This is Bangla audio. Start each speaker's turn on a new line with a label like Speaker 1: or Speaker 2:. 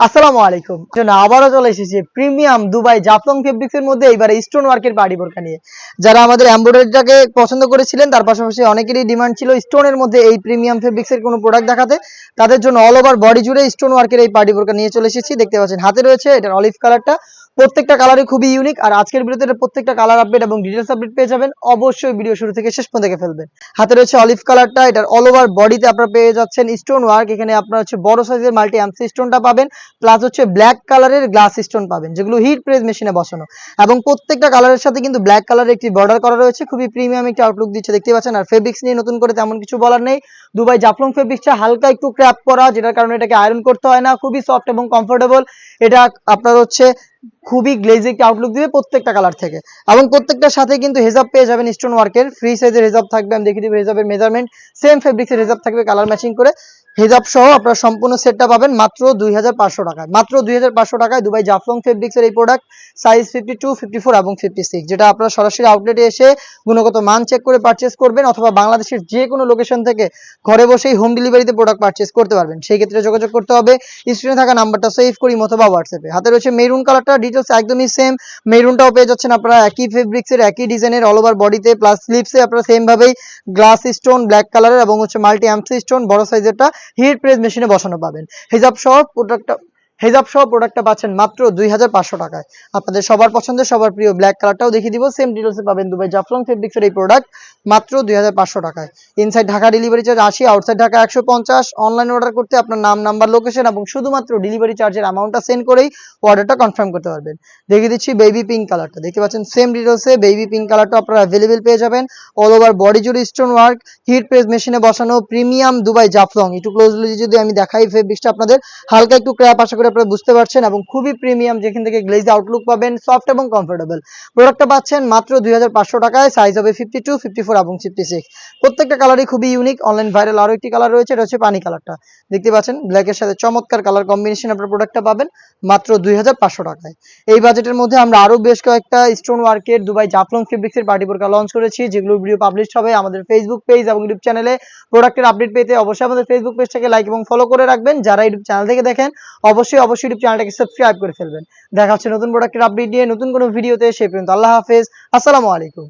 Speaker 1: আসসালামু আলাইকুম। আবারও চলে এসেছি প্রিমিয়াম দুবাই জাফলং ফেব্রিক্স এর মধ্যে এইবারে স্টোন ওয়ার্কের পার্টি বোরকা নিয়ে। যারা আমাদের এমব্রয়ডারিটাকে পছন্দ করেছিলেন তার পাশাপাশি অনেকেরই ডিমান্ড ছিল স্টোনের মধ্যে এই প্রিমিয়াম ফেব্রিক্স এর কোনো প্রোডাক্ট দেখাতে, তাদের জন্য অল ওভার বডি জুড়ে স্টোন ওয়ার্কের এই পার্টি বোরকা নিয়ে চলে এসেছি। দেখতে পাচ্ছেন হাতে রয়েছে এটার অলিভ কালারটা, প্রত্যেকটা কালারই খুবই ইউনিক। আর আজকের ভিডিওতে প্রত্যেকটা কালার আপডেট এবং ডিটেলস আপডেট পেয়ে যাবেন। অবশ্যই ভিডিও শুরু থেকে শেষ পর্যন্ত দেখে ফেলবেন। হাতে রয়েছে অলিভ কালারটা, এটার অল ওভার বডিতে আপনারা পেয়ে যাচ্ছেন স্টোন ওয়ার্ক। এখানে আপনারা হচ্ছে বড় সাইজের মাল্টি এমসি স্টোনটা পাবেন, প্লাস হচ্ছে ব্ল্যাক কালারের গ্লাস স্টোন পাবেন যেগুলো হিট প্রেস মেশিনে বসানো, এবং প্রত্যেকটা কালারের সাথে কিন্তু ব্ল্যাক কালারের একটি বর্ডার করা রয়েছে। খুবই প্রিমিয়াম একটি আউটলুক দিচ্ছে, দেখতে পাচ্ছেন। আর ফেব্রিক্স নিয়ে নতুন করে তেমন কিছু বলার নেই। দুবাই জাফলং ফেব্রিক্সটা হালকা একটু ক্র্যাপ করা, যেটার কারণে এটাকে আয়রন করতে হয় না, খুবই সফট এবং কমফোর্টেবল। এটা আপনার হচ্ছে খুবই গ্লেজি একটি আউটলুক দিবে প্রত্যেকটা কালার থেকে, এবং প্রত্যেকটার সাথে কিন্তু হেজাব পেয়ে যাবেন স্টোন ওয়ার্কের। ফ্রি সাইজের হেজাব থাকবে, আমি দেখিয়ে দিব হেজাবের মেজারমেন্ট। সেম ফেব্রিক্সের হেজাব থাকবে কালার ম্যাচিং করে। হেজাব সহ আপনারা সম্পূর্ণ সেটটা পাবেন মাত্র 2500 টাকায়। মাত্র 2500 টাকায় দুবাই জাফলং ফেব্রিক্সের এই প্রোডাক্ট, সাইজ 52, 54 এবং 56, যেটা আপনারা সরাসরি আউটলেটে এসে গুণগত মান চেক করে পারচেস করবেন, অথবা বাংলাদেশের যে কোনো লোকেশন থেকে ঘরে বসেই হোম ডেলিভারিতে প্রোডাক্ট পারচেস করতে পারবেন। সেই ক্ষেত্রে যোগাযোগ করতে হবে স্ক্রিনে থাকা নাম্বারটা সেভ করি অথবা হোয়াটসঅ্যাপে। হাতে রয়েছে মেরুন কালারটা, ডিটেলস একদমই সেম। মেরুনটাও পেয়ে যাচ্ছেন আপনারা একই ফেব্রিক্সের, একই ডিজাইনের, অল ওভার বডিতে প্লাস স্লিভসে আপনারা সেম ভাবেই গ্লাস স্টোন ব্ল্যাক কালারের এবং হচ্ছে মাল্টি এমসি স্টোন বড় সাইজেরটা হিট প্রেস মেশিনে বসানো পাবেন। হেজাব সহ প্রোডাক্টটা পাচ্ছেন মাত্র 2500 টাকায়। আপনাদের সবার পছন্দের সবার প্রিয় ব্ল্যাক কালারটাও দেখিয়ে দিব। সেম ডিটেলসে পাবেন দুবাই জাফলং ফেব্রিক্সের এই প্রোডাক্ট মাত্র 2500 টাকায়। Inside Dhaka delivery charge 80, outside Dhaka 150। Online order করতে আপনার নাম, নাম্বার, লোকেশন এবং শুধুমাত্র ডেলিভারি চার্জের অ্যামাউন্টটা সেন্ড করেই অর্ডারটা কনফার্ম করতে পারবেন। দেখিয়ে দিচ্ছি বেবি পিঙ্ক কালারটা, দেখতে পাচ্ছেন সেম ডিটেলসে বেবি পিঙ্ক কালারটা আপনারা অ্যাভেলেবেল পেয়ে যাবেন। অল ওভার বডি জুড়ে স্টোন ওয়ার্ক, হিট প্রেস মেশিনে বসানো প্রিমিয়াম দুবাই জাফলং। একটু ক্লোজলি যদি আমি দেখাই ফেব্রিক্সটা আপনাদের, হালকা একটু ক্র্যাপ আশা করি আপনারা বুঝতে পারছেন, এবং খুবই প্রিমিয়াম, যেখান থেকে গ্লেজ আউটলুক পাবেন, সফট এবং কমফোর্টেবল। প্রোডাক্টটা পাচ্ছেন মাত্র 2500 টাকায়। সাইজ হবে 52, 54 এবং 56। প্রত্যেকটা কালারই খুবই ইউনিক। অনলাইন ভাইরাল আরো একটি কালার রয়েছে, এটা হচ্ছে পানি কালারটা, দেখতে পাচ্ছেন ব্ল্যাকের সাথে চমৎকার কালার কম্বিনেশন। আপনার প্রোডাক্টটা পাবেন মাত্র 2500 টাকায়। এই বাজেটের মধ্যে আমরা আরো বেশ কয়েকটা স্টোন ওয়ার্কের দুবাই জাফলং ফেব্রিক্সের পার্টি বোরকা লঞ্চ করেছি, যেগুলোর ভিডিও পাবলিশ হবে আমাদের ফেসবুক পেজ এবং ইউটিউব চ্যানেলে। প্রোডাক্টের আপডেট পেতে অবশ্যই আমাদের ফেসবুক পেজটাকে লাইক এবং ফলো করে রাখবেন। যারা ইউটিউব চ্যানেল থেকে দেখেন অবশ্যই ইউটিউব চ্যানেলটাকে সাবস্ক্রাইব করে ফেলবেন। দেখা হচ্ছে নতুন প্রোডাক্টের আপডেট নিয়ে নতুন কোনো ভিডিওতে। সেই পর্যন্ত আল্লাহ হাফেজ, আসসালামু আলাইকুম।